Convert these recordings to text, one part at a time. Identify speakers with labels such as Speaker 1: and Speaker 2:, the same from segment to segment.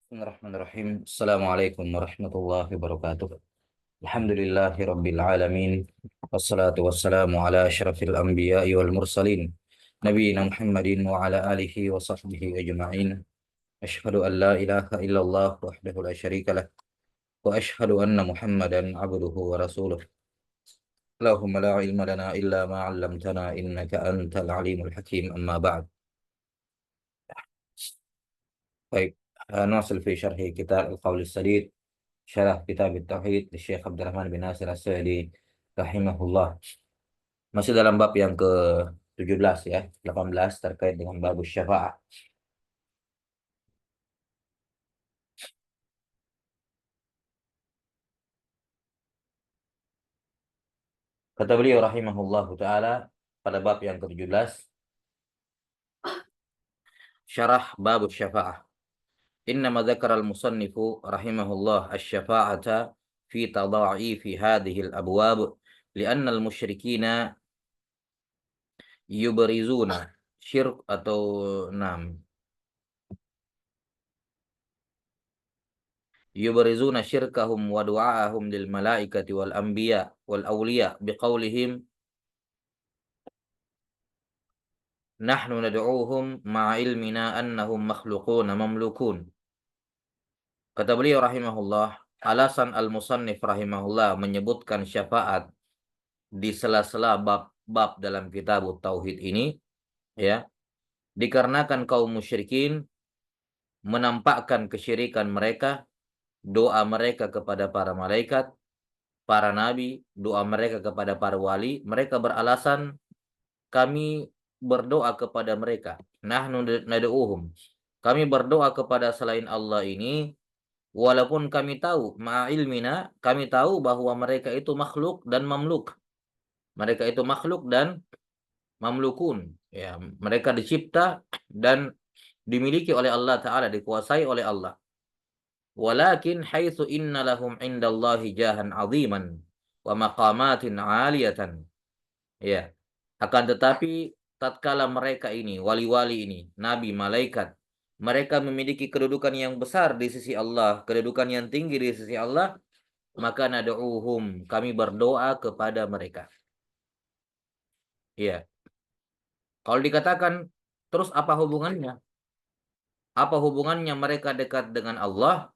Speaker 1: Bismillahirrahmanirrahim. Assalamualaikum warahmatullahi wabarakatuh. Alhamdulillahi rabbil alamin. Wassalatu wassalamu ala asyrafil anbiya'i wal mursalin. Nabiyyina Muhammadin wa ala alihi wa sahbihi ajma'in. Ashhadu an la ilaha illallah wahdahu la syarika lah. Wa ashhadu anna Muhammadan abduhu wa rasuluh. Allahumma la ilma lana illa ma 'allamtana innaka antal alimul hakim. Amma ba'd. Baik, نواصل في شرح كتاب القول السديد Syarah Kitab Tauhid Syekh Abdurrahman bin Nasir As-Sa'di rahimahullah. Masih dalam bab yang ke-17 ya, 18 terkait dengan bab syafa'ah. Kata beliau rahimahullah taala pada bab yang ke-17, syarah bab syafa'ah. Innama dzakara al-musannifu rahimahullah asy-syafa'ata fi tadha'ifi hadhihi al-abwab li'anna al-musyrikina yubrizuna syirk atau nam yubrizuna syirkahum wa du'aahum lil malaikati wal anbiya wal awliya biqaulihim nahnu nad'uuhum ma'a ilmina annahum makhluquna mamlukun. Kata beliau rahimahullah, alasan al-musannif rahimahullah menyebutkan syafaat di sela-sela bab-bab dalam kitab tauhid ini ya, dikarenakan kaum musyrikin menampakkan kesyirikan mereka, doa mereka kepada para malaikat, para nabi, doa mereka kepada para wali, mereka beralasan kami berdoa kepada mereka. Nahnu nad'uuhum. Kami berdoa kepada selain Allah ini walaupun kami tahu ma'ilmina, kami tahu bahwa mereka itu makhluk dan mamluk. Mereka itu makhluk dan mamlukun. Ya, mereka dicipta dan dimiliki oleh Allah Ta'ala, dikuasai oleh Allah. Walakin haitsu inna lahum indallahi jahan aziman wa maqamatin aliyatan. Ya. Akan tetapi tatkala mereka ini, wali-wali ini, nabi, malaikat, mereka memiliki kedudukan yang besar di sisi Allah, kedudukan yang tinggi di sisi Allah, maka nad'uuhum, kami berdoa kepada mereka. Ya. Kalau dikatakan terus apa hubungannya? Apa hubungannya mereka dekat dengan Allah,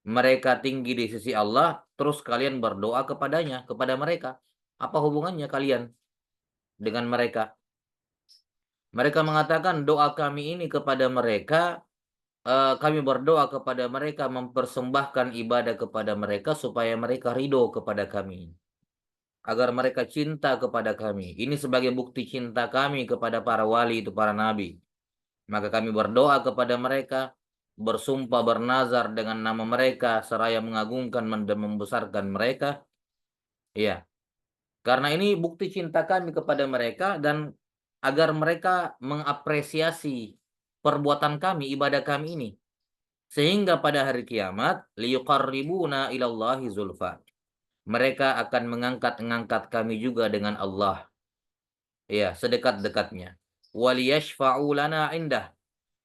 Speaker 1: mereka tinggi di sisi Allah, terus kalian berdoa kepadanya, kepada mereka? Apa hubungannya kalian dengan mereka? Mereka mengatakan doa kami ini kepada mereka, kami berdoa kepada mereka, mempersembahkan ibadah kepada mereka supaya mereka ridho kepada kami, agar mereka cinta kepada kami. Ini sebagai bukti cinta kami kepada para wali itu, para nabi. Maka kami berdoa kepada mereka, bersumpah bernazar dengan nama mereka, seraya mengagungkan dan membesarkan mereka. Ya, karena ini bukti cinta kami kepada mereka dan agar mereka mengapresiasi perbuatan kami, ibadah kami ini. Sehingga pada hari kiamat, liyuqarribuna ilallahi zulfa. Mereka akan mengangkat kami juga dengan Allah. Ya, sedekat-dekatnya. Waliyashfa'u lana indah.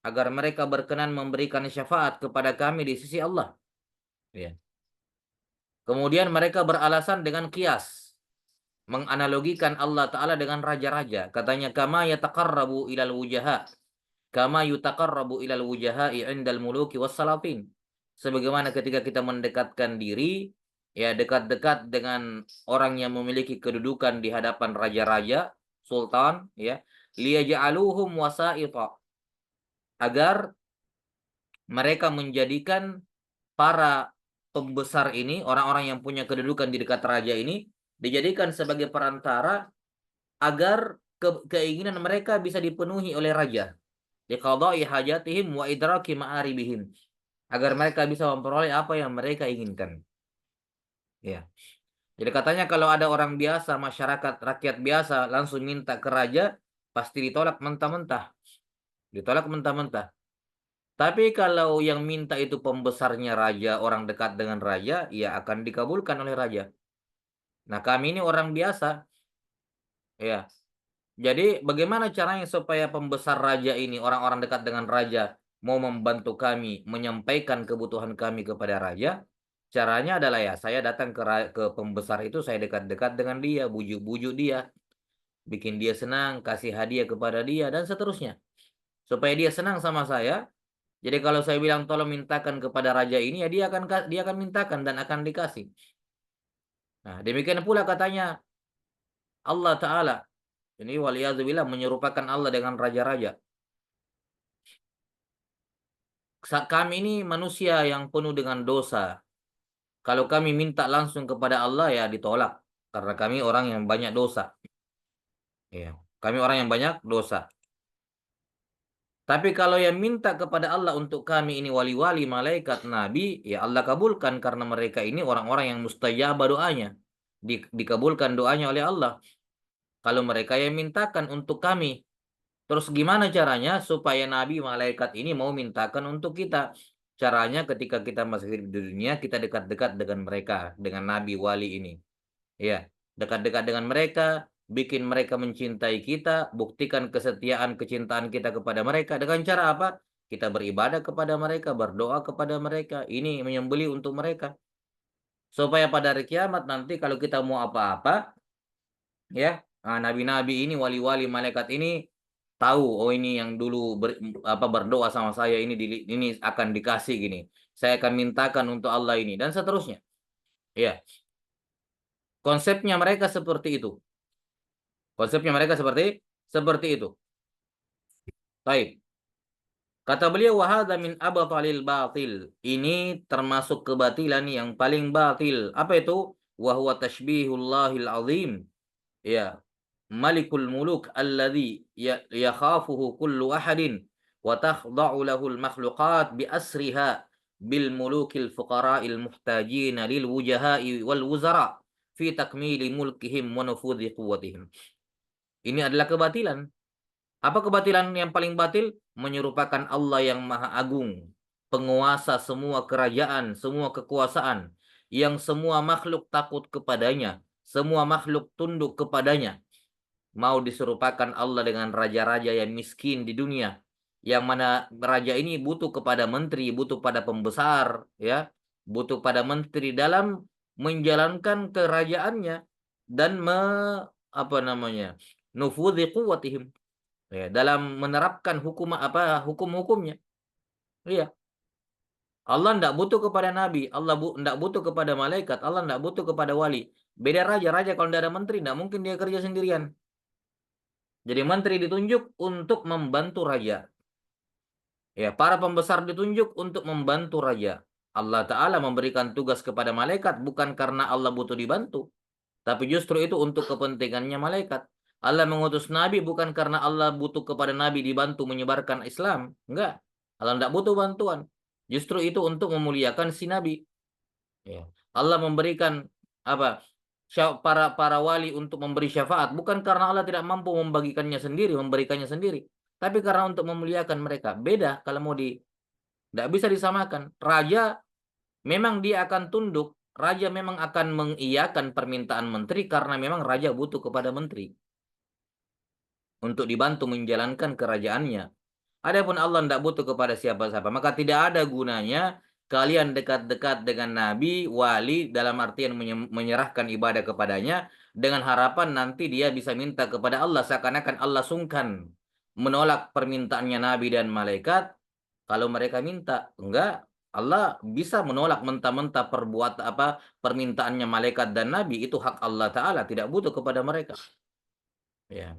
Speaker 1: Agar mereka berkenan memberikan syafaat kepada kami di sisi Allah. Ya. Kemudian mereka beralasan dengan qiyas. Menganalogikan Allah Ta'ala dengan raja-raja. Katanya, kama yataqarrabu ilal wujaha. Kama yutaqarrabu ilal wujaha'i indal muluki wassalatin. Sebagaimana ketika kita mendekatkan diri, ya dekat-dekat dengan orang yang memiliki kedudukan di hadapan raja-raja, sultan, ya, liyaj'aluhum wasa'ita. Agar mereka menjadikan para pembesar ini, orang-orang yang punya kedudukan di dekat raja ini, dijadikan sebagai perantara agar keinginan mereka bisa dipenuhi oleh raja. Liqada'i hajatihim wa idraki ma'aribihim. Agar mereka bisa memperoleh apa yang mereka inginkan. Ya. Jadi katanya kalau ada orang biasa, masyarakat, rakyat biasa langsung minta ke raja, pasti ditolak mentah-mentah. Ditolak mentah-mentah. Tapi kalau yang minta itu pembesarnya raja, orang dekat dengan raja, ya akan dikabulkan oleh raja. Nah, kami ini orang biasa. Ya. Jadi bagaimana caranya supaya pembesar raja ini, orang-orang dekat dengan raja, mau membantu kami menyampaikan kebutuhan kami kepada raja, caranya adalah ya saya datang ke pembesar itu, saya dekat-dekat dengan dia, bujuk-bujuk dia, bikin dia senang, kasih hadiah kepada dia dan seterusnya. Supaya dia senang sama saya. Jadi kalau saya bilang tolong mintakan kepada raja ini ya dia akan mintakan dan akan dikasih. Nah, demikian pula katanya Allah Ta'ala. Ini waliyadzubillah menyerupakan Allah dengan raja-raja. Kami ini manusia yang penuh dengan dosa. Kalau kami minta langsung kepada Allah ya ditolak. Karena kami orang yang banyak dosa. Ya. Kami orang yang banyak dosa. Tapi kalau yang minta kepada Allah untuk kami ini wali-wali, malaikat, nabi, ya Allah kabulkan karena mereka ini orang-orang yang mustajabah doanya. Dikabulkan doanya oleh Allah. Kalau mereka yang mintakan untuk kami. Terus gimana caranya supaya nabi, malaikat ini mau mintakan untuk kita? Caranya ketika kita masih hidup di dunia, kita dekat-dekat dengan mereka, dengan nabi, wali ini. Ya, dekat-dekat dengan mereka, bikin mereka mencintai kita, buktikan kesetiaan kecintaan kita kepada mereka dengan cara apa? Kita beribadah kepada mereka, berdoa kepada mereka, ini menyembelih untuk mereka. Supaya pada hari kiamat nanti kalau kita mau apa-apa, ya, nabi-nabi ini, wali-wali, malaikat ini tahu, oh ini yang dulu berdoa sama saya ini akan dikasih gini. Saya akan mintakan untuk Allah ini dan seterusnya. Ya, konsepnya mereka seperti itu. Konsepnya mereka seperti itu. Baik. Kata beliau wahada min abtalil batil. Ini termasuk kebatilan yang paling batil. Apa itu? Wa huwa tashbihullahil azim. Ya, Malikul Muluk alladhi yakhafuhu kullu ahadin wa takhda'u lahul makhluqat bi asriha bil mulukil fuqara'il muhtajin lil wujaha'i wal wuzara fi takmili mulkihim wa nufudhi quwwatihim. Ini adalah kebatilan. Apa kebatilan yang paling batil? Menyerupakan Allah yang Maha Agung, penguasa semua kerajaan, semua kekuasaan, yang semua makhluk takut kepadanya, semua makhluk tunduk kepadanya. Mau diserupakan Allah dengan raja-raja yang miskin di dunia, yang mana raja ini butuh kepada menteri, butuh pada pembesar, ya, butuh pada menteri dalam menjalankan kerajaannya dan apa namanya, nufudhi quwwatihim, ya, dalam menerapkan hukum-hukumnya. Iya. Allah tidak butuh kepada nabi, Allah tidak butuh kepada malaikat, Allah tidak butuh kepada wali. Beda raja kalau tidak ada menteri, tidak mungkin dia kerja sendirian. Jadi menteri ditunjuk untuk membantu raja. Ya, para pembesar ditunjuk untuk membantu raja. Allah Ta'ala memberikan tugas kepada malaikat bukan karena Allah butuh dibantu, tapi justru itu untuk kepentingannya malaikat. Allah mengutus nabi bukan karena Allah butuh kepada nabi dibantu menyebarkan Islam. Enggak. Allah tidak butuh bantuan. Justru itu untuk memuliakan si nabi. Ya. Allah memberikan apa? Para wali untuk memberi syafaat bukan karena Allah tidak mampu membagikannya sendiri, memberikannya sendiri, tapi karena untuk memuliakan mereka. Beda kalau mau tidak bisa disamakan. Raja memang dia akan tunduk, raja memang akan mengiyakan permintaan menteri karena memang raja butuh kepada menteri untuk dibantu menjalankan kerajaannya. Adapun Allah tidak butuh kepada siapa-siapa, maka tidak ada gunanya kalian dekat-dekat dengan nabi, wali dalam artian menyerahkan ibadah kepadanya dengan harapan nanti dia bisa minta kepada Allah seakan-akan Allah sungkan menolak permintaannya nabi dan malaikat kalau mereka minta. Enggak, Allah bisa menolak mentah-mentah permintaannya malaikat dan nabi, itu hak Allah Ta'ala, tidak butuh kepada mereka. Ya.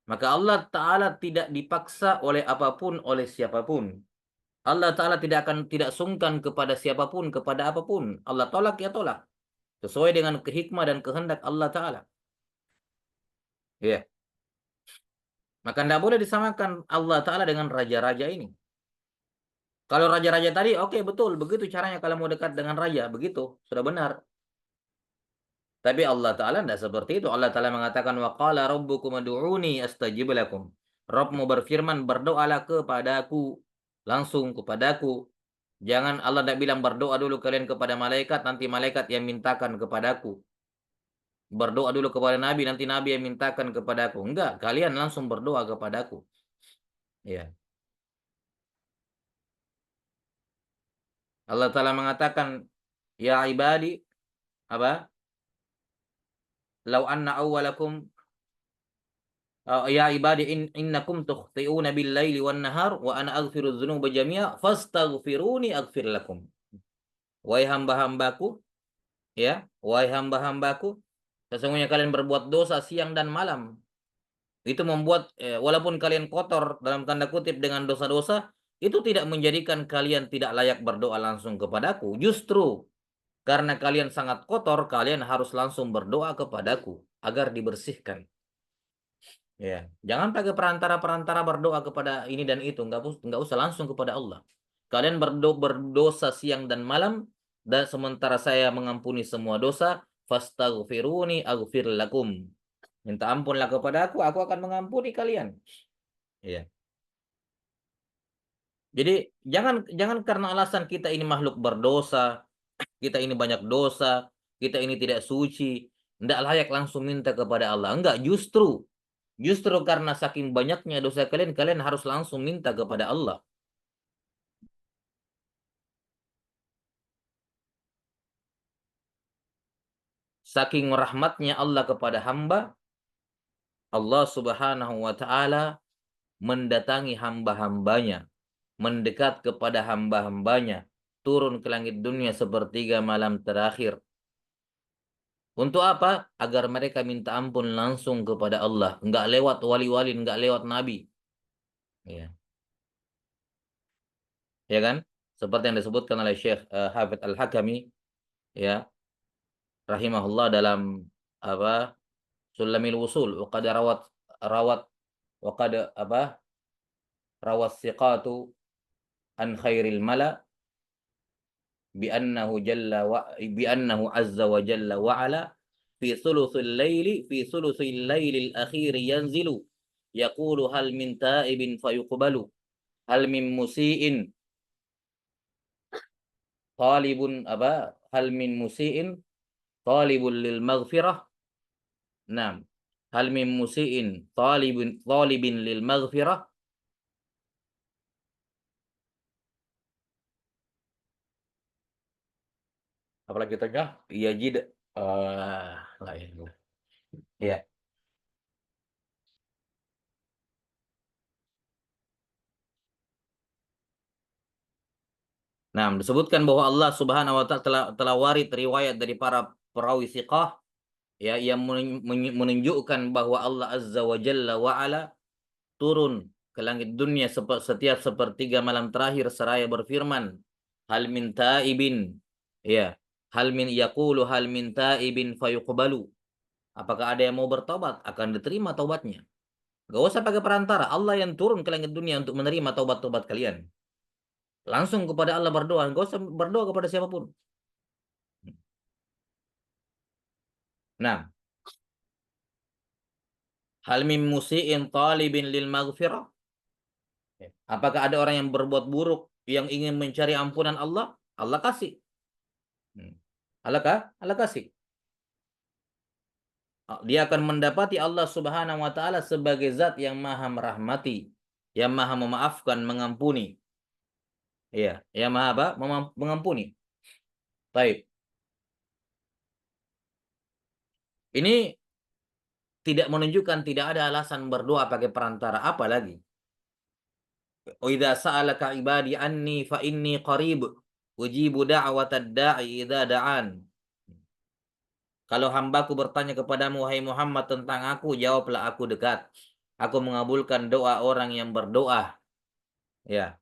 Speaker 1: Maka Allah Ta'ala tidak dipaksa oleh apapun, oleh siapapun. Allah Ta'ala tidak sungkan kepada siapapun, kepada apapun. Allah tolak ya tolak. Sesuai dengan kehikmah dan kehendak Allah Ta'ala. Ya. Maka tidak boleh disamakan Allah Ta'ala dengan raja-raja ini. Kalau raja-raja tadi, oke betul. Begitu caranya kalau mau dekat dengan raja. Begitu. Sudah benar. Tapi Allah Ta'ala tidak seperti itu. Allah Ta'ala mengatakan, wa qala rabbukum ad'uni astajib lakum. Rabbmu berfirman, berdoalah kepadaku. Langsung kepadaku. Jangan Allah tidak bilang berdoa dulu kalian kepada malaikat, nanti malaikat yang mintakan kepadaku. Berdoa dulu kepada Nabi, nanti Nabi yang mintakan kepadaku. Enggak, kalian langsung berdoa kepadaku. Ya. Allah Ta'ala mengatakan, ya ibadi, apa? Lau anna awwalakum, ya ibadi innakum tukhti'una bil laili wan nahar wa ana aghfiru dzunuba jami'a fastaghfiruni aghfir lakum. Wahai hamba-hambaku, ya, wahai hamba-hambaku, sesungguhnya kalian berbuat dosa siang dan malam. Itu membuat walaupun kalian kotor dalam tanda kutip dengan dosa-dosa, itu tidak menjadikan kalian tidak layak berdoa langsung kepadaku. Justru karena kalian sangat kotor, kalian harus langsung berdoa kepadaku agar dibersihkan. Ya, jangan pakai perantara-perantara berdoa kepada ini dan itu, nggak usah langsung kepada Allah. Kalian berdosa siang dan malam, dan sementara saya mengampuni semua dosa, fastaghfiruni aghfir lakum. Minta ampunlah kepada aku akan mengampuni kalian. Ya. Jadi jangan jangan karena alasan kita ini makhluk berdosa, kita ini banyak dosa, kita ini tidak suci, tidak layak langsung minta kepada Allah. Enggak, justru karena saking banyaknya dosa kalian, kalian harus langsung minta kepada Allah. Saking rahmatnya Allah kepada hamba, Allah Subhanahu wa taala mendatangi hamba-hambanya, mendekat kepada hamba-hambanya, turun ke langit dunia sepertiga malam terakhir. Untuk apa? Agar mereka minta ampun langsung kepada Allah, enggak lewat wali-wali, enggak lewat nabi. Ya. Ya kan? Seperti yang disebutkan oleh Syekh Hafidz Al-Hakami, ya, rahimahullah dalam apa? Sulamil Wusul, waqad rawat waqad apa? Rawat siqatu an khairil mala bi annahu azza wa jalla wa ala fi thuluthil laili al-akhir yanzilu yaqulu hal min ta'ibin fayuqbalu hal min musiin talibun apa hal min musiin talibun lil maghfirah. Naam. Hal min musiin talibin lil maghfirah. Apalagi tengah yajid lain. Ya. Nah, disebutkan bahwa Allah Subhanahu wa taala telah warid riwayat dari para perawi siqah, ya, yang menunjukkan bahwa Allah Azza wa Jalla wa ala turun ke langit dunia setiap sepertiga malam terakhir seraya berfirman, hal min taibin, ya, hal min taibin fayuqbalu. Apakah ada yang mau bertobat, akan diterima taubatnya. Gak usah pakai perantara, Allah yang turun ke langit dunia untuk menerima taubat-taubat kalian. Langsung kepada Allah berdoa, gak usah berdoa kepada siapapun. Nah, hal min musiin talibin lil maghfirah. Apakah ada orang yang berbuat buruk yang ingin mencari ampunan Allah? Allah kasih. Allah kasih. Dia akan mendapati Allah Subhanahu wa taala sebagai zat yang maha merahmati, yang maha memaafkan, mengampuni. Iya, yang maha apa? Mengampuni. Baik. Ini tidak menunjukkan tidak ada alasan berdoa pakai perantara apa lagi. Idza sa'alaka ibadi anni fa inni qarib ujibu da'watad da'i idza da'an. Kalau hambaku bertanya kepadamu wahai Muhammad tentang aku, jawablah aku dekat. Aku mengabulkan doa orang yang berdoa. Ya,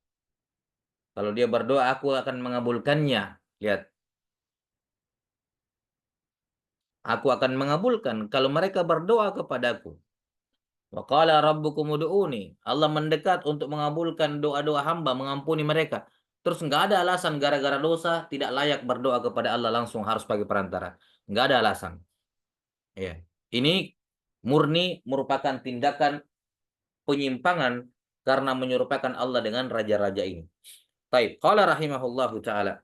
Speaker 1: kalau dia berdoa aku akan mengabulkannya. Lihat, aku akan mengabulkan kalau mereka berdoa kepadaku. Wa qala rabbukum ud'uni. Allah mendekat untuk mengabulkan doa-doa hamba, mengampuni mereka. Terus nggak ada alasan gara-gara dosa tidak layak berdoa kepada Allah langsung harus pakai perantara. Nggak ada alasan. Ya. Ini murni merupakan tindakan penyimpangan karena menyerupakan Allah dengan raja-raja ini. Baik, qala rahimahullahu taala.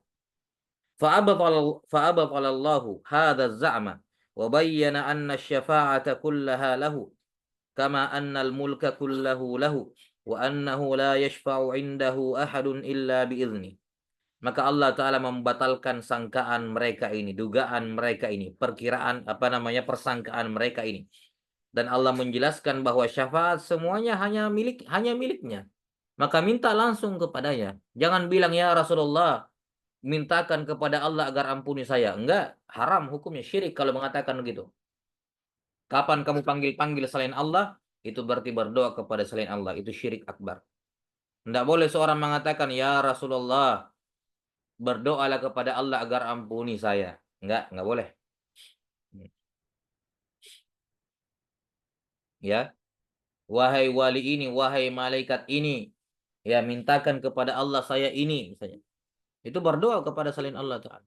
Speaker 1: Fa'abtala Allahu hadha az-za'ma wa bayyana anna asy-syafa'ata kullaha lahu kama anna al-mulka kullahu lahu wa annahu la yashfa'u 'indahu ahadun illa bi'izni. maka Allah Ta'ala membatalkan sangkaan mereka ini, dugaan mereka ini, perkiraan persangkaan mereka ini. Dan Allah menjelaskan bahwa syafaat semuanya hanya miliknya. Maka minta langsung kepadanya. Jangan bilang ya Rasulullah, mintakan kepada Allah agar ampuni saya. Enggak, haram hukumnya, syirik kalau mengatakan begitu. Kapan kamu panggil-panggil selain Allah, itu berarti berdoa kepada selain Allah. Itu syirik akbar. Tidak boleh seorang mengatakan, ya Rasulullah, berdoalah kepada Allah agar ampuni saya. Enggak boleh. Ya, wahai wali ini, wahai malaikat ini, ya mintakan kepada Allah saya ini, misalnya. Itu berdoa kepada selain Allah Ta'ala.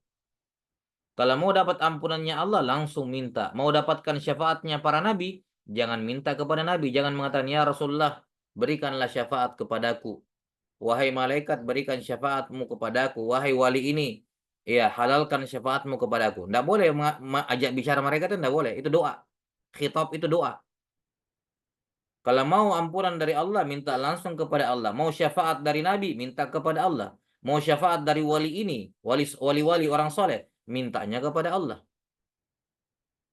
Speaker 1: Kalau mau dapat ampunannya Allah, langsung minta. Mau dapatkan syafaatnya para nabi, jangan minta kepada nabi. Jangan mengatakan, ya Rasulullah, berikanlah syafaat kepadaku. Wahai malaikat, berikan syafaatmu kepadaku. Wahai wali ini, ya halalkan syafaatmu kepadaku. Tidak boleh ajak bicara mereka itu tidak boleh. Itu doa. Khitab itu doa. Kalau mau ampunan dari Allah, minta langsung kepada Allah. Mau syafaat dari nabi, minta kepada Allah. Mau syafaat dari wali ini, wali-wali orang soleh, mintanya kepada Allah.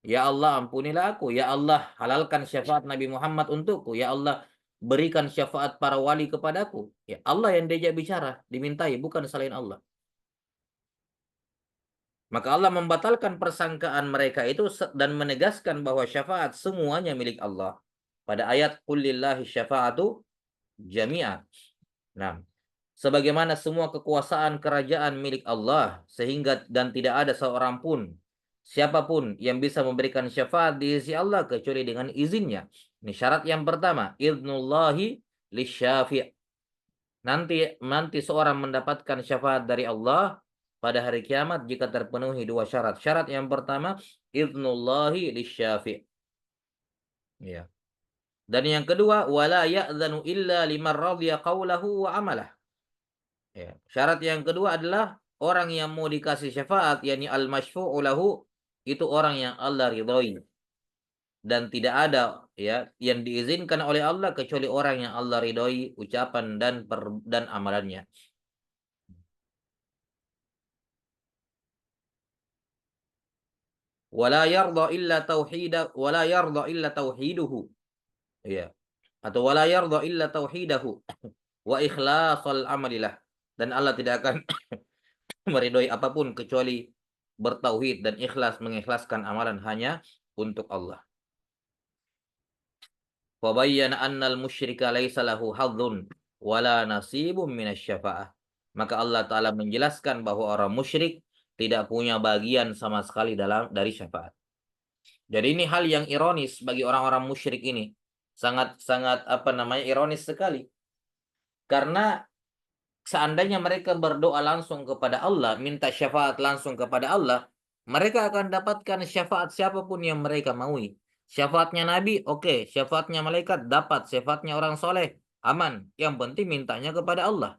Speaker 1: Ya Allah, ampunilah aku. Ya Allah, halalkan syafaat Nabi Muhammad untukku. Ya Allah, berikan syafaat para wali kepadaku. Ya Allah yang diajak bicara, dimintai, bukan selain Allah. Maka Allah membatalkan persangkaan mereka itu dan menegaskan bahwa syafaat semuanya milik Allah. Pada ayat Qulillahi syafa'atu jami'a. Nah, sebagaimana semua kekuasaan kerajaan milik Allah, sehingga dan tidak ada seorang pun, siapapun yang bisa memberikan syafaat di sisi Allah kecuali dengan izinnya. Ini syarat yang pertama, idnullahi lisyafi'. Nanti seorang mendapatkan syafaat dari Allah pada hari kiamat jika terpenuhi dua syarat. Syarat yang pertama, idnullahi lisyafi'. Ya. Dan yang kedua, wala ya'dzanu illa liman radiya qawlahu wa amalah. Ya. Syarat yang kedua adalah orang yang mau dikasih syafaat, yakni al-masyfu'u lahu, itu orang yang Allah ridhoi. Dan tidak ada ya yang diizinkan oleh Allah kecuali orang yang Allah ridhoi ucapan dan amalannya. Wala yarda illa tauhiduhu. Ya. Atau wala yarda illa tauhidahu wa ikhlasul amalilah. Dan Allah tidak akan meridhoi apapun kecuali bertauhid dan mengikhlaskan amalan hanya untuk Allah. Fa bayyana annal musyrika laisa lahu hadzun wala nasibun minasyafa'ah. Maka Allah Ta'ala menjelaskan bahwa orang musyrik tidak punya bagian sama sekali dari syafaat. Jadi ini hal yang ironis bagi orang-orang musyrik ini. Sangat ironis sekali. Karena seandainya mereka berdoa langsung kepada Allah, minta syafaat langsung kepada Allah, mereka akan dapatkan syafaat siapapun yang mereka maui. Syafaatnya Nabi, oke. Syafaatnya malaikat, dapat. Syafaatnya orang soleh, aman. Yang penting mintanya kepada Allah.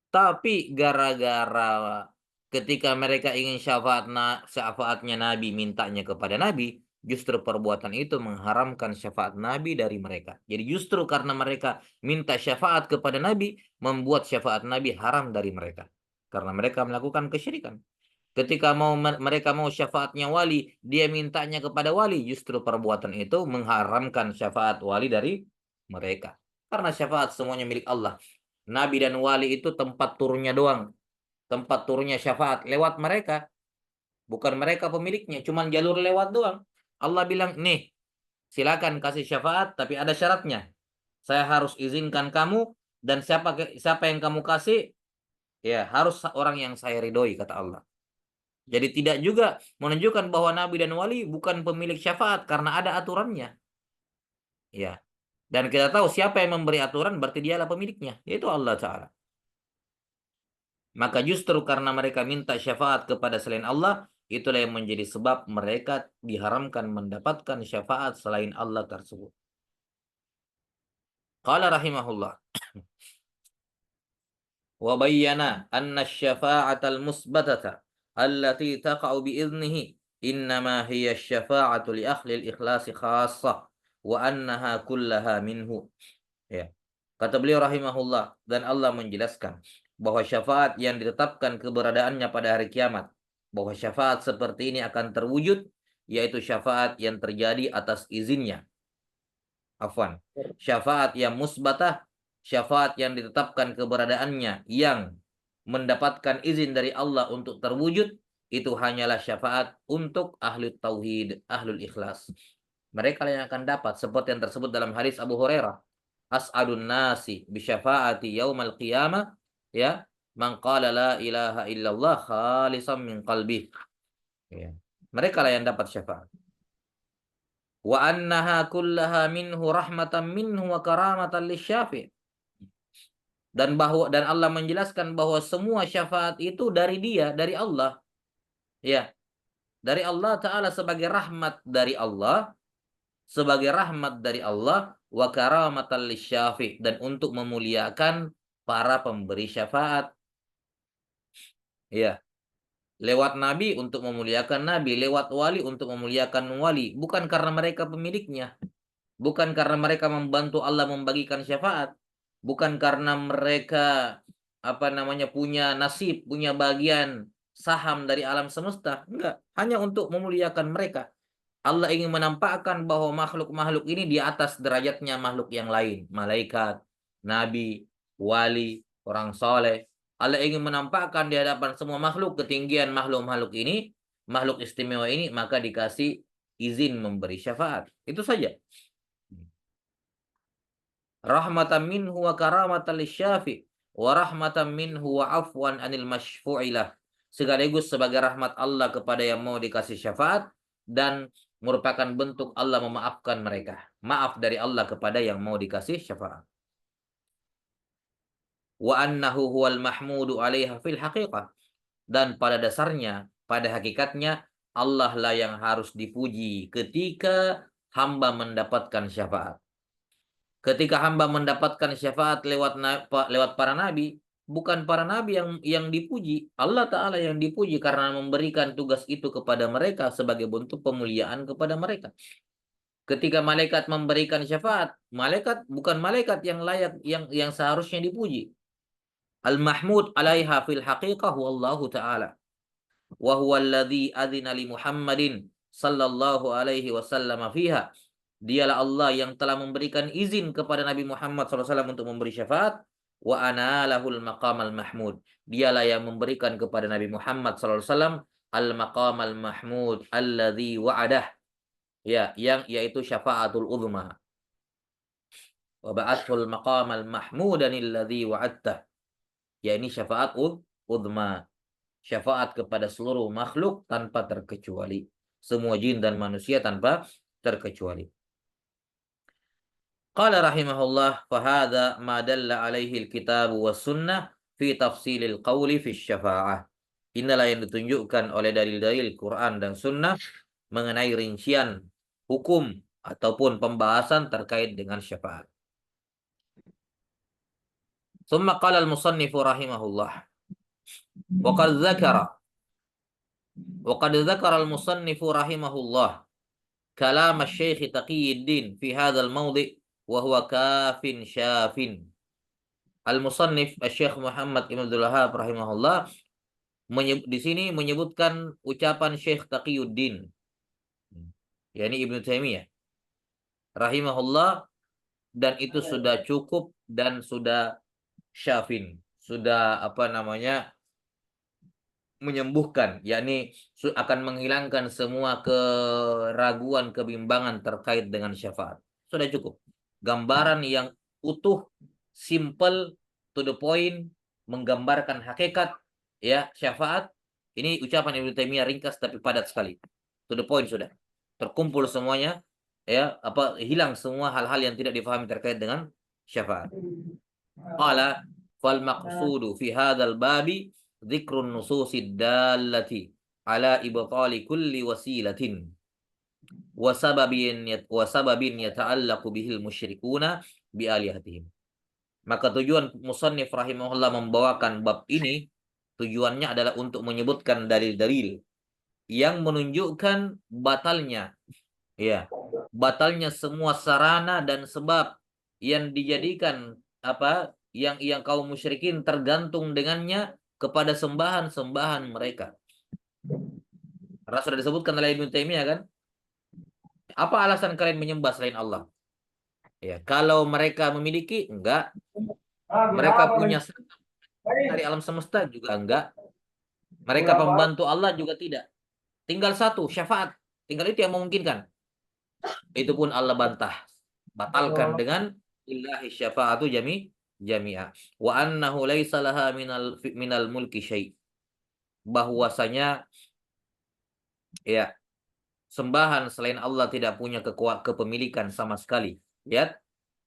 Speaker 1: Tapi gara-gara ketika mereka ingin syafaatnya Nabi, mintanya kepada Nabi, justru perbuatan itu mengharamkan syafaat Nabi dari mereka. Jadi justru karena mereka minta syafaat kepada Nabi, membuat syafaat Nabi haram dari mereka. Karena mereka melakukan kesyirikan. Ketika mereka mau syafaatnya wali, dia mintanya kepada wali, justru perbuatan itu mengharamkan syafaat wali dari mereka. Karena syafaat semuanya milik Allah. Nabi dan wali itu tempat turunnya doang. Tempat turunnya syafaat lewat mereka. Bukan mereka pemiliknya, cuma jalur lewat doang. Allah bilang, nih, silakan kasih syafaat, tapi ada syaratnya. Saya harus izinkan kamu, dan siapa yang kamu kasih, ya harus orang yang saya ridhoi, kata Allah. Jadi tidak juga menunjukkan bahwa Nabi dan wali bukan pemilik syafaat, karena ada aturannya. Ya. Dan kita tahu siapa yang memberi aturan, berarti dialah pemiliknya, yaitu Allah Ta'ala. Maka justru karena mereka minta syafaat kepada selain Allah, itulah yang menjadi sebab mereka diharamkan mendapatkan syafaat selain Allah tersebut. Qala rahimahullah. Wa bayyana anna syafa'atal musbatata allati taqa'u bi'idnihi innama hiya syafa'atu li ahli al-ikhlasi khassah wa annaha kullaha minhu. Ya. Kata beliau rahimahullah, dan Allah menjelaskan bahwa syafaat yang ditetapkan keberadaannya pada hari kiamat, bahwa syafaat seperti ini akan terwujud, yaitu syafaat yang terjadi atas izinnya. Afwan. Syafaat yang musbatah, syafaat yang ditetapkan keberadaannya, yang mendapatkan izin dari Allah untuk terwujud, itu hanyalah syafaat untuk ahli tauhid, ahlul ikhlas. Mereka yang akan dapat, seperti yang tersebut dalam hadis Abu Hurairah, as'adun nasi bisyafaati yaumal qiyamah, ya, man qala la ilaha illallah khalisan min qalbih. Ya. Mereka lah yang dapat syafaat. Wa annaha kullaha minhu rahmatan minhu wa karamatan lisyafi'. Dan Allah menjelaskan bahwa semua syafaat itu dari Dia, dari Allah. Ya, dari Allah Ta'ala, sebagai rahmat dari Allah, sebagai rahmat dari Allah, wa karamatan lisyafi', dan untuk memuliakan para pemberi syafaat. Ya, lewat nabi untuk memuliakan nabi, lewat wali untuk memuliakan wali, bukan karena mereka pemiliknya. Bukan karena mereka membantu Allah membagikan syafaat. Bukan karena mereka punya nasib, punya bagian saham dari alam semesta. Enggak, hanya untuk memuliakan mereka. Allah ingin menampakkan bahwa makhluk-makhluk ini di atas derajatnya makhluk yang lain. Malaikat, nabi, wali, orang soleh. Allah ingin menampakkan di hadapan semua makhluk ketinggian makhluk-makhluk ini, makhluk istimewa ini, maka dikasih izin memberi syafaat. Itu saja. Rahmatan minhu wa karamatan lisyafi wa rahmatan minhu wa afwan anil masyfu'ilah. Sekaligus sebagai rahmat Allah kepada yang mau dikasih syafaat, dan merupakan bentuk Allah memaafkan mereka. Maaf dari Allah kepada yang mau dikasih syafaat. Wa annahu huwal mahmudu 'alaiha fil haqiqah. Dan pada dasarnya, pada hakikatnya, Allah lah yang harus dipuji ketika hamba mendapatkan syafaat. Ketika hamba mendapatkan syafaat lewat para nabi, bukan para nabi yang dipuji, Allah Ta'ala yang dipuji karena memberikan tugas itu kepada mereka sebagai bentuk pemuliaan kepada mereka. Ketika malaikat memberikan syafaat, bukan malaikat yang layak, yang seharusnya dipuji. Al-mahmud 'alaiha fil haqiqah wallahu ta'ala. Wa huwa alladhi adzina li Muhammadin sallallahu alaihi wasallam fiha. Dialah Allah yang telah memberikan izin kepada Nabi Muhammad SAW untuk memberi syafaat. Wa analahul maqamal mahmud. Dialah yang memberikan kepada Nabi Muhammad SAW al-maqamal mahmud alladhi wa'adah. Ya, yang yaitu syafaatul uzma. Wa ba'athul maqamal mahmudan alladhi wa'adtah. Ya, ini syafaat uzma. Syafaat kepada seluruh makhluk tanpa terkecuali. Semua jin dan manusia tanpa terkecuali. Qala rahimahullah, fahadha ma dalla alaihi alkitab was sunnah fi tafsilil qawli fi syafa'ah. Inilah yang ditunjukkan oleh dalil-dalil Quran dan sunnah mengenai rincian hukum ataupun pembahasan terkait dengan syafaat. Summa qala al-musannifu rahimahullah. Waqad dzakara al-musannifu rahimahullah kalam asy-syekh Taqiyuddin fi hadzal mawdi' wa huwa kafin syafin. Al-musannif Asy-Syaikh Muhammad Ibn Abdul Wahhab rahimahullah di sini menyebutkan ucapan Syekh Taqiyuddin, yakni Ibnu Taimiyah rahimahullah, dan itu sudah cukup dan sudah syafin, sudah menyembuhkan, yakni akan menghilangkan semua keraguan, kebimbangan terkait dengan syafaat. Sudah cukup. Gambaran yang utuh, simple, to the point, menggambarkan hakikat ya syafaat. Ini ucapan Ibnu Taimiyah ringkas tapi padat sekali. To the point sudah. Terkumpul semuanya, ya, hilang semua hal-hal yang tidak difahami terkait dengan syafaat. Qala fal maqsudu fi hadzal babi dzikrun nususid dallati ala ibtali kulli wasilatin wa sababin yata'allaqu bihil musyrikuna bi alihatihim. Maka tujuan musannif rahimahullah membawakan bab ini, tujuannya adalah untuk menyebutkan dalil-dalil yang menunjukkan batalnya semua sarana dan sebab yang dijadikan yang kaum musyrikin tergantung dengannya kepada sembahan-sembahan mereka. Karena sudah disebutkan oleh Ibnu Taimiyah kan, apa alasan kalian menyembah selain Allah? Ya, kalau mereka memiliki, enggak. Mereka punya dari alam semesta juga enggak. Mereka pembantu Allah juga tidak. Tinggal satu, syafaat. Tinggal itu yang memungkinkan. Itu pun Allah bantah. Batalkan dengan illahi syafa'atu jami'a. Wa annahu laisa laha minal mulki syai'. Bahwasanya ya, sembahan selain Allah tidak punya kepemilikan sama sekali. Ya,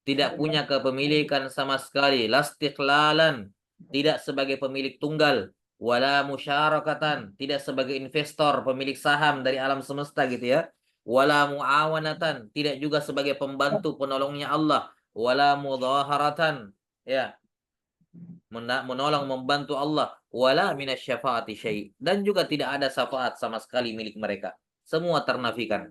Speaker 1: tidak punya kepemilikan sama sekali. Lastiqlalan, tidak sebagai pemilik tunggal. Wala musyarakatan, tidak sebagai investor, pemilik saham dari alam semesta gitu ya. Wala muawanatan, tidak juga sebagai pembantu penolongnya Allah. Wala mudhaharatan, ya, menolong membantu Allah. Wala minasyafaati syai', dan juga tidak ada syafaat sama sekali milik mereka. Semua ternafikan.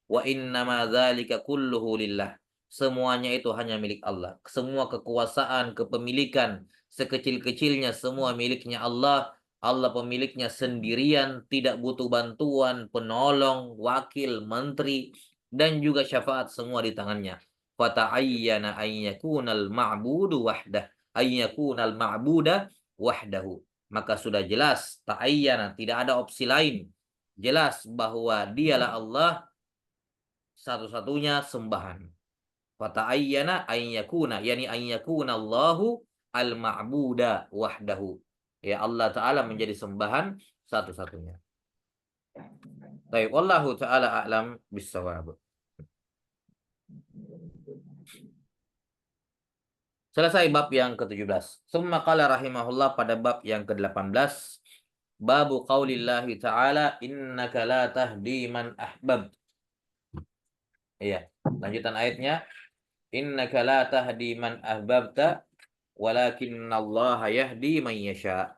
Speaker 1: Wa innama dzalika kulluhu lillah. Semuanya itu hanya milik Allah. Semua kekuasaan, kepemilikan, sekecil-kecilnya semua miliknya Allah. Allah pemiliknya sendirian, tidak butuh bantuan, penolong, wakil, menteri, dan juga syafaat semua di tangannya. Fata'ayyana ayyakunal ma'budu wahdah. Ayyakunal ma'buda wahdahu. Maka sudah jelas, ta'ayyana, tidak ada opsi lain. Jelas bahwa dialah Allah satu-satunya sembahan. Fata'ayyana ayyakuna, yani ayyakuna Allahu al-ma'buda wahdahu. Ya, Allah Ta'ala menjadi sembahan satu-satunya. Baik, wallahu ta'ala a'lam bissawab. Selesai bab yang ke-17. Summa qala rahimahullah, pada bab yang ke-18. Babu qaulillahi ta'ala, innaka la tahdi man ahbab. Iya, lanjutan ayatnya. Innaka la tahdi man ahbabta, walakinallaha yahdi man yasha.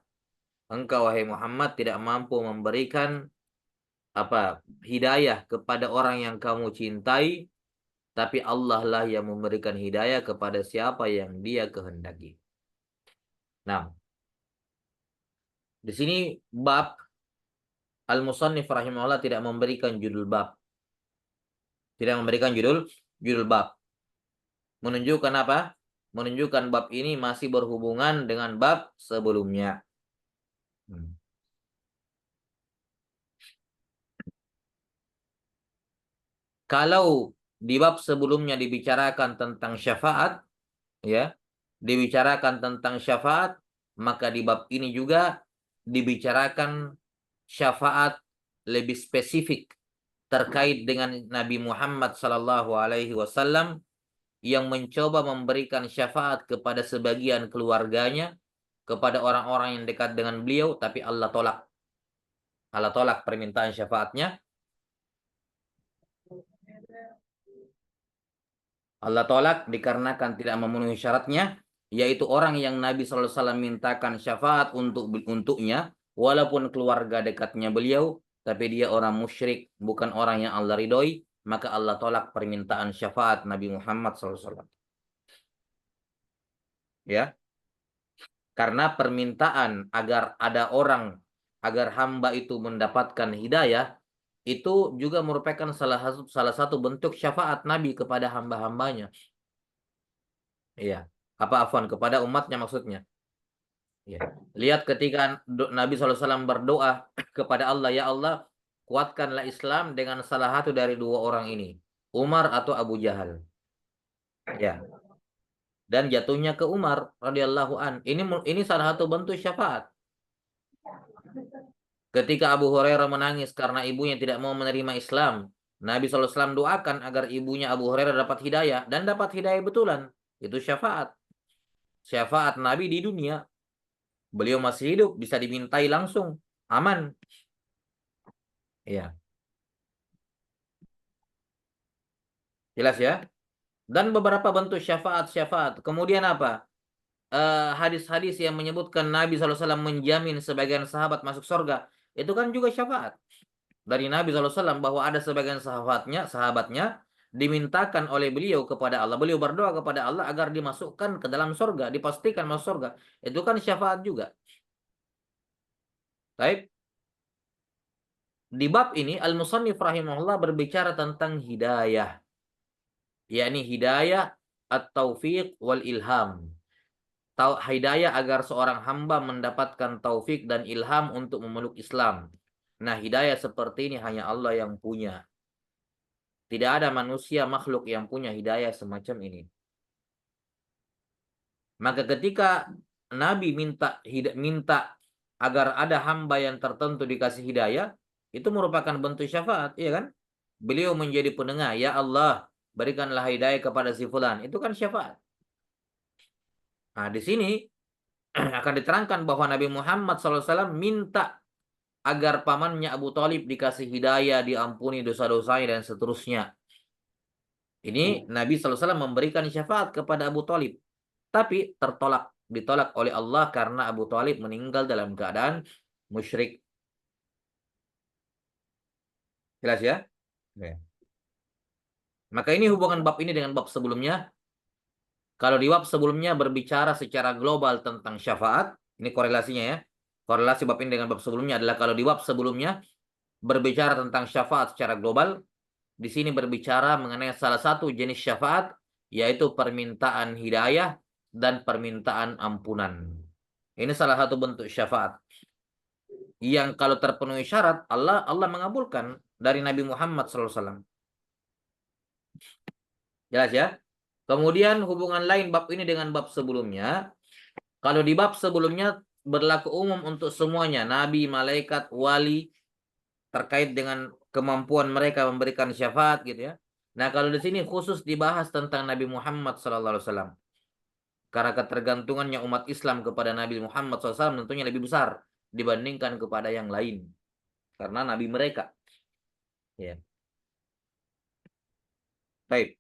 Speaker 1: Engkau wahai Muhammad tidak mampu memberikan hidayah kepada orang yang kamu cintai, tapi Allah lah yang memberikan hidayah kepada siapa yang Dia kehendaki. Nah, di sini bab al-musannif rahimahullah tidak memberikan judul bab. Tidak memberikan judul bab. Menunjukkan apa? Menunjukkan bab ini masih berhubungan dengan bab sebelumnya. Kalau di bab sebelumnya dibicarakan tentang syafaat, ya, dibicarakan tentang syafaat, maka di bab ini juga dibicarakan syafaat lebih spesifik terkait dengan Nabi Muhammad SAW yang mencoba memberikan syafaat kepada sebagian keluarganya, kepada orang-orang yang dekat dengan beliau, tapi Allah tolak. Allah tolak permintaan syafaatnya. Allah tolak dikarenakan tidak memenuhi syaratnya, yaitu orang yang Nabi SAW mintakan syafaat untuknya, walaupun keluarga dekatnya beliau, tapi dia orang musyrik, bukan orang yang Allah ridhoi, maka Allah tolak permintaan syafaat Nabi Muhammad SAW. Ya, karena permintaan agar hamba itu mendapatkan hidayah, itu juga merupakan salah satu bentuk syafaat Nabi kepada hamba-hambanya. Iya, afwan, kepada umatnya maksudnya. Ya. Lihat ketika Nabi SAW berdoa kepada Allah, ya Allah, kuatkanlah Islam dengan salah satu dari dua orang ini, Umar atau Abu Jahal. Ya. Dan jatuhnya ke Umar radhiyallahu an. Ini salah satu bentuk syafaat. Ketika Abu Hurairah menangis karena ibunya tidak mau menerima Islam, Nabi SAW doakan agar ibunya Abu Hurairah dapat hidayah, dan dapat hidayah betulan. Itu syafaat. Syafaat Nabi di dunia. Beliau masih hidup, bisa dimintai langsung, aman. Ya. Jelas ya? Dan beberapa bentuk syafaat. Kemudian apa? Hadis-hadis yang menyebutkan Nabi SAW menjamin sebagian sahabat masuk surga. Itu kan juga syafaat dari Nabi SAW, bahwa ada sebagian sahabatnya dimintakan oleh beliau kepada Allah. Beliau berdoa kepada Allah agar dimasukkan ke dalam surga, dipastikan masuk surga. Itu kan syafaat juga. Baik. Di bab ini Al-Musannif rahimahullah berbicara tentang hidayah, yakni hidayah at-taufiq wal ilham. Hidayah agar seorang hamba mendapatkan taufik dan ilham untuk memeluk Islam. Nah, hidayah seperti ini hanya Allah yang punya. Tidak ada manusia makhluk yang punya hidayah semacam ini. Maka ketika Nabi minta agar ada hamba yang tertentu dikasih hidayah, itu merupakan bentuk syafaat, iya kan? Beliau menjadi penengah, ya Allah, berikanlah hidayah kepada si fulan. Itu kan syafaat. Nah, di sini akan diterangkan bahwa Nabi Muhammad SAW minta agar pamannya Abu Talib dikasih hidayah, diampuni dosa-dosanya, dan seterusnya. Ini Nabi SAW memberikan syafaat kepada Abu Talib. Tapi ditolak oleh Allah karena Abu Talib meninggal dalam keadaan musyrik. Jelas ya? Ya. Maka ini hubungan bab ini dengan bab sebelumnya. Kalau di bab sebelumnya berbicara secara global tentang syafaat, ini korelasinya ya. Korelasi bab ini dengan bab sebelumnya adalah kalau di bab sebelumnya berbicara tentang syafaat secara global, di sini berbicara mengenai salah satu jenis syafaat, yaitu permintaan hidayah dan permintaan ampunan. Ini salah satu bentuk syafaat yang kalau terpenuhi syarat Allah mengabulkan dari Nabi Muhammad SAW. Jelas ya? Kemudian hubungan lain bab ini dengan bab sebelumnya. Kalau di bab sebelumnya berlaku umum untuk semuanya, nabi, malaikat, wali, terkait dengan kemampuan mereka memberikan syafaat gitu ya. Nah, kalau di sini khusus dibahas tentang Nabi Muhammad SAW. Karena ketergantungannya umat Islam kepada Nabi Muhammad SAW tentunya lebih besar dibandingkan kepada yang lain. Karena nabi mereka. Ya. Baik.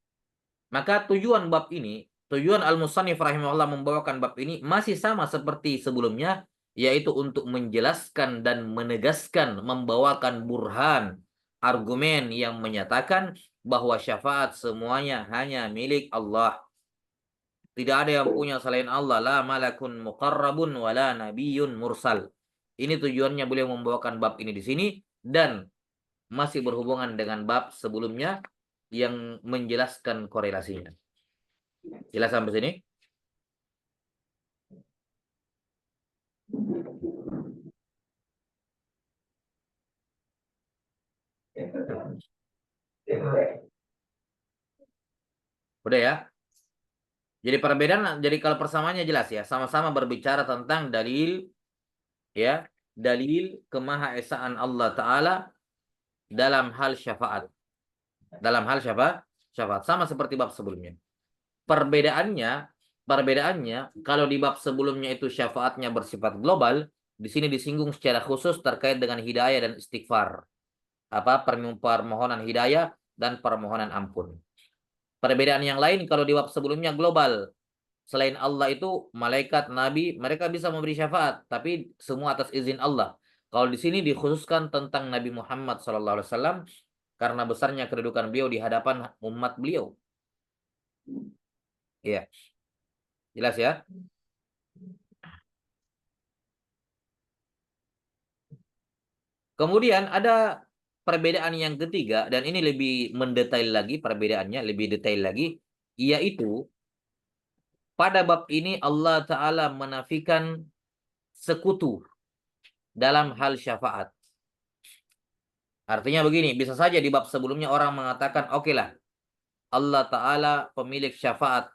Speaker 1: Maka tujuan bab ini, tujuan Al-Musannif rahimahullah membawakan bab ini masih sama seperti sebelumnya, yaitu untuk menjelaskan dan menegaskan, membawakan burhan, argumen yang menyatakan bahwa syafaat semuanya hanya milik Allah. Tidak ada yang punya selain Allah, la malakun muqarrabun wala nabiyyun mursal. Ini tujuannya beliau membawakan bab ini di sini dan masih berhubungan dengan bab sebelumnya yang menjelaskan korelasinya. Jelas sampai sini? Udah ya? Jadi perbedaan, jadi kalau persamaannya jelas ya, sama-sama berbicara tentang dalil ya, dalil kemahaesaan Allah Ta'ala dalam hal syafaat. Dalam hal syafaat sama seperti bab sebelumnya. Perbedaannya kalau di bab sebelumnya itu syafaatnya bersifat global, di sini disinggung secara khusus terkait dengan hidayah dan istighfar. Permohonan hidayah dan permohonan ampun. Perbedaan yang lain kalau di bab sebelumnya global. Selain Allah itu malaikat, nabi, mereka bisa memberi syafaat, tapi semua atas izin Allah. Kalau di sini dikhususkan tentang Nabi Muhammad SAW karena besarnya kedudukan beliau di hadapan umat beliau. Iya, jelas ya. Kemudian ada perbedaan yang ketiga dan ini lebih mendetail lagi perbedaannya, lebih detail lagi, yaitu pada bab ini Allah Ta'ala menafikan sekutu dalam hal syafaat. Artinya begini, bisa saja di bab sebelumnya orang mengatakan, oke lah, Allah Ta'ala pemilik syafaat.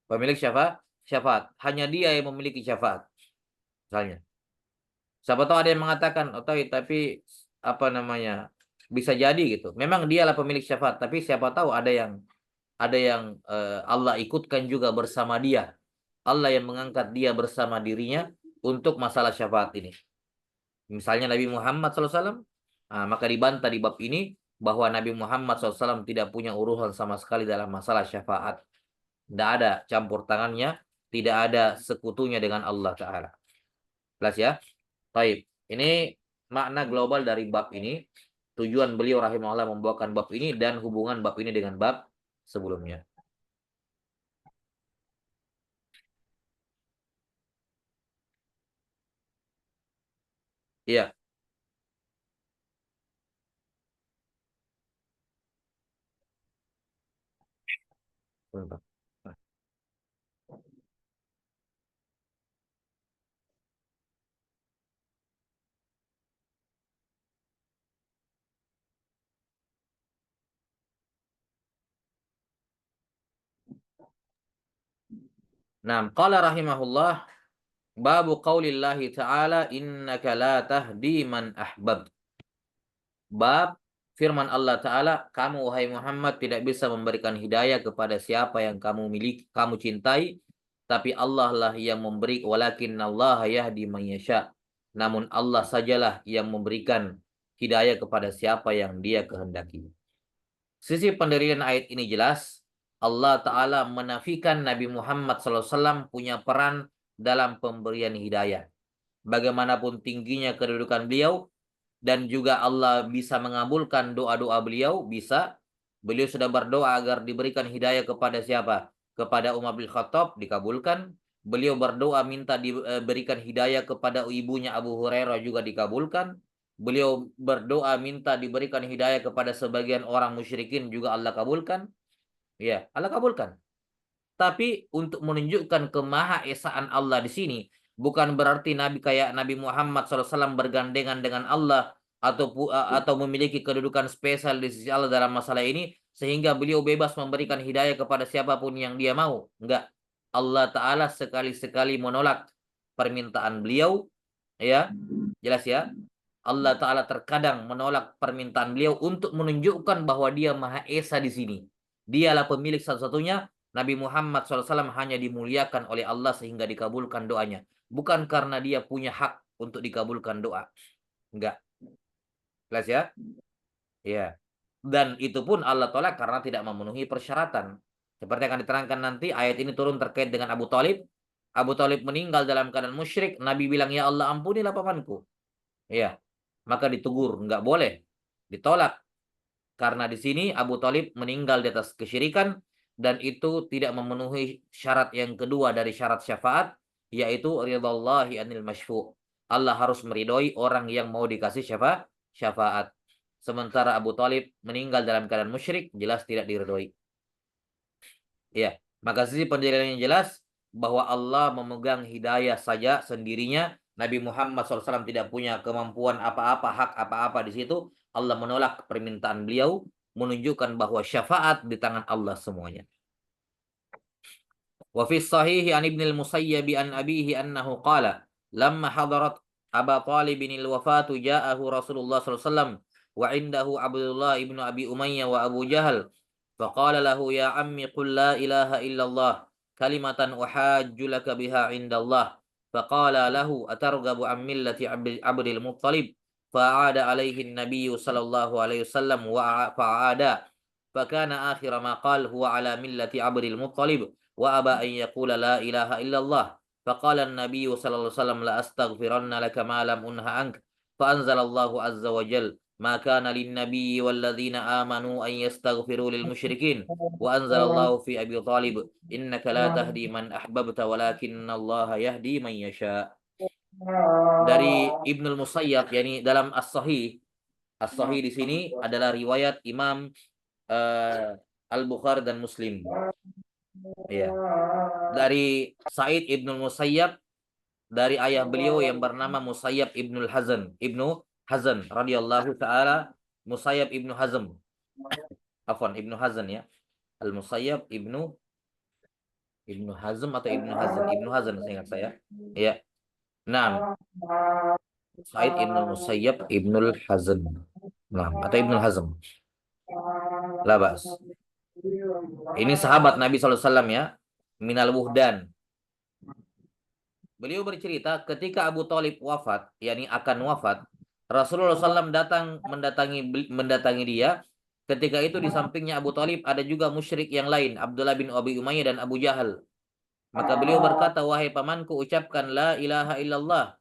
Speaker 1: Pemilik syafaat. Hanya dia yang memiliki syafaat. Misalnya. Siapa tahu ada yang mengatakan, oh tapi apa namanya, bisa jadi gitu. Memang dialah pemilik syafaat, tapi siapa tahu ada yang Allah ikutkan juga bersama dia. Allah yang mengangkat dia bersama dirinya untuk masalah syafaat ini. Misalnya Nabi Muhammad SAW, maka dibantah di bab ini bahwa Nabi Muhammad SAW tidak punya urusan sama sekali dalam masalah syafaat. Tidak ada campur tangannya, tidak ada sekutunya dengan Allah Ta'ala. Jelas ya? Baik, ini makna global dari bab ini. tujuan beliau rahimahullah membawakan bab ini dan hubungan bab ini dengan bab sebelumnya. Iya. Nah, qala rahimahullah babu qaulillahi ta'ala innaka la tahdi man ahbab. Bab firman Allah Ta'ala, kamu wahai Muhammad tidak bisa memberikan hidayah kepada siapa yang kamu miliki, kamu cintai, tapi Allah lah yang memberi, walakin Allah yahdi man yasha. Namun Allah sajalah yang memberikan hidayah kepada siapa yang Dia kehendaki. Sisi pendirian ayat ini jelas, Allah Ta'ala menafikan Nabi Muhammad SAW punya peran dalam pemberian hidayah. Bagaimanapun tingginya kedudukan beliau, dan juga Allah bisa mengabulkan doa-doa beliau, bisa. Beliau sudah berdoa agar diberikan hidayah kepada siapa? Kepada Umar bin Khattab, dikabulkan. Beliau berdoa minta diberikan hidayah kepada ibunya Abu Hurairah, juga dikabulkan. Beliau berdoa minta diberikan hidayah kepada sebagian orang musyrikin, juga Allah kabulkan. Ya, Allah kabulkan. Tapi untuk menunjukkan kemahaesaan Allah di sini, bukan berarti Nabi kayak Nabi Muhammad SAW bergandengan dengan Allah atau memiliki kedudukan spesial di sisi Allah dalam masalah ini, sehingga beliau bebas memberikan hidayah kepada siapapun yang dia mau. Enggak. Allah Ta'ala sekali-sekali menolak permintaan beliau. Ya, jelas ya. Allah Ta'ala terkadang menolak permintaan beliau untuk menunjukkan bahwa dia Maha Esa di sini. Dialah pemilik satu-satunya. Nabi Muhammad SAW hanya dimuliakan oleh Allah sehingga dikabulkan doanya. Bukan karena dia punya hak untuk dikabulkan doa. Enggak. Jelas ya? Ya. Dan itu pun Allah tolak karena tidak memenuhi persyaratan. Seperti akan diterangkan nanti, ayat ini turun terkait dengan Abu Talib. Abu Talib meninggal dalam keadaan musyrik. Nabi bilang, ya Allah ampunilah pamanku. Ya. Maka ditegur, enggak boleh. Ditolak. Karena di sini Abu Talib meninggal di atas kesyirikan dan itu tidak memenuhi syarat yang kedua dari syarat syafaat, yaitu ridallahi anil masyfu'. Allah harus meridhoi orang yang mau dikasih syafaat. Sementara Abu Talib meninggal dalam keadaan musyrik, jelas tidak diridhoi. Ya, maka sisi pendirian yang jelas bahwa Allah memegang hidayah saja sendirinya. Nabi Muhammad SAW tidak punya kemampuan apa-apa, hak apa-apa di situ. Allah menolak permintaan beliau, menunjukkan bahwa syafaat di tangan Allah semuanya. Wa fi sahih an Ibnu al-Musayyib an abihi annahu qala lamma hadarat Aba Talib al-wafatu ja'ahu Rasulullah sallallahu alaihi wasallam wa indahu Abdullah ibnu Abi Umayyah wa Abu Jahal faqala lahu ya ammi qul la ilaha illallah kalimatan uhajju laka biha indallah faqala lahu atarghabu an millati Abdil Muttalib fa'ada alaihi an-nabiy sallallahu alaihi wasallam wa fa'ada fakana akhir ma qala huwa ala millati Abdil Muttalib wa aba an yaqula la ilaha illallah faqala an-nabiy sallallahu alaihi wasallam la astaghfiranna laka ma lam unha anka fa anzalallahu azza wa jalla ma kana lin-nabiyyi wal ladzina amanu an yastaghfiru lil musyrikin wa anzalallahu fi Abi Thalib innaka la tahdi man ahbabta walakinallaha yahdi man yasha. Dari Ibnu Musayyab, yakni dalam As-Sahih. As-Sahih di sini adalah riwayat Imam Al-Bukhari dan Muslim. Ya. Dari Sa'id Ibnu Musayyab, dari ayah beliau yang bernama Musayyab Ibnu Hazan radhiyallahu taala, Musayyab Ibnu Hazm. Afwan, Ibnu Hazan ya. Al-Musayyab Ibnu Hazm atau Ibnu Hazan? Ibnu Hazan seingat saya. Ya. Nah, Sa'id Ibnu Musayyab Ibnu Hazan. Nah, atau Ibnu Hazm. Labas. Ini sahabat Nabi SAW ya. Minal Wuhdan. Beliau bercerita ketika Abu Talib wafat, yakni akan wafat, Rasulullah SAW mendatangi dia. Ketika itu di sampingnya Abu Talib ada juga musyrik yang lain, Abdullah bin Abi Umayyah dan Abu Jahal. Maka beliau berkata, wahai pamanku, ucapkan la ilaha illallah.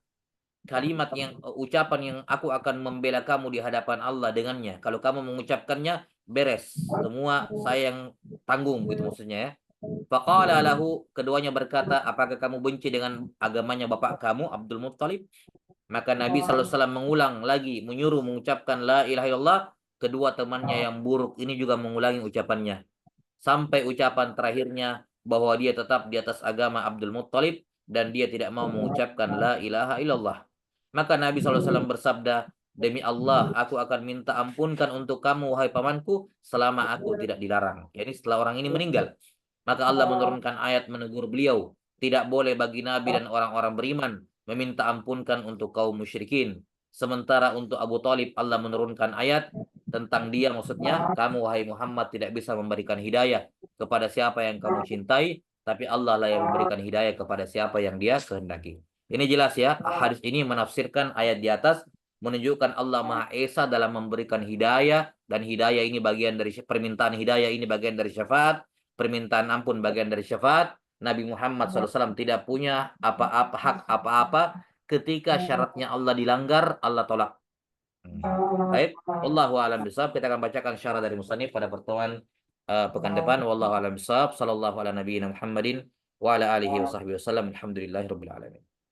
Speaker 1: kalimat yang ucapan yang aku akan membela kamu di hadapan Allah dengannya. Kalau kamu mengucapkannya, beres. Semua saya yang tanggung gitu maksudnya ya. Faqala lahu, keduanya berkata, apakah kamu benci dengan agamanya bapak kamu Abdul Muttalib? Maka Nabi SAW mengulang lagi, menyuruh mengucapkan la ilaha illallah. Kedua temannya yang buruk ini juga mengulangi ucapannya. Sampai ucapan terakhirnya bahwa dia tetap di atas agama Abdul Muttalib dan dia tidak mau mengucapkan la ilaha illallah. Maka Nabi SAW bersabda, demi Allah, aku akan minta ampunkan untuk kamu, wahai pamanku, selama aku tidak dilarang. Yani setelah orang ini meninggal. Maka Allah menurunkan ayat menegur beliau. Tidak boleh bagi Nabi dan orang-orang beriman meminta ampunkan untuk kaum musyrikin. Sementara untuk Abu Talib Allah menurunkan ayat tentang dia, maksudnya kamu wahai Muhammad tidak bisa memberikan hidayah kepada siapa yang kamu cintai, tapi Allah lah yang memberikan hidayah kepada siapa yang dia kehendaki. Ini jelas ya, hadis ini menafsirkan ayat di atas, menunjukkan Allah Maha Esa dalam memberikan hidayah, dan hidayah ini bagian dari permintaan hidayah ini bagian dari syafaat, permintaan ampun bagian dari syafaat. Nabi Muhammad SAW tidak punya apa-apa hak apa-apa ketika syaratnya Allah dilanggar, Allah tolak. Baik, wallahu a'lam bishawab. Kita akan bacakan syarah dari musannif pada pertemuan pekan depan. Wallahu a'lam bishawab. Sallallahu ala nabiyyina Muhammadin wa ala alihi wa sahbihi wasallam. Alhamdulillahirabbil alamin.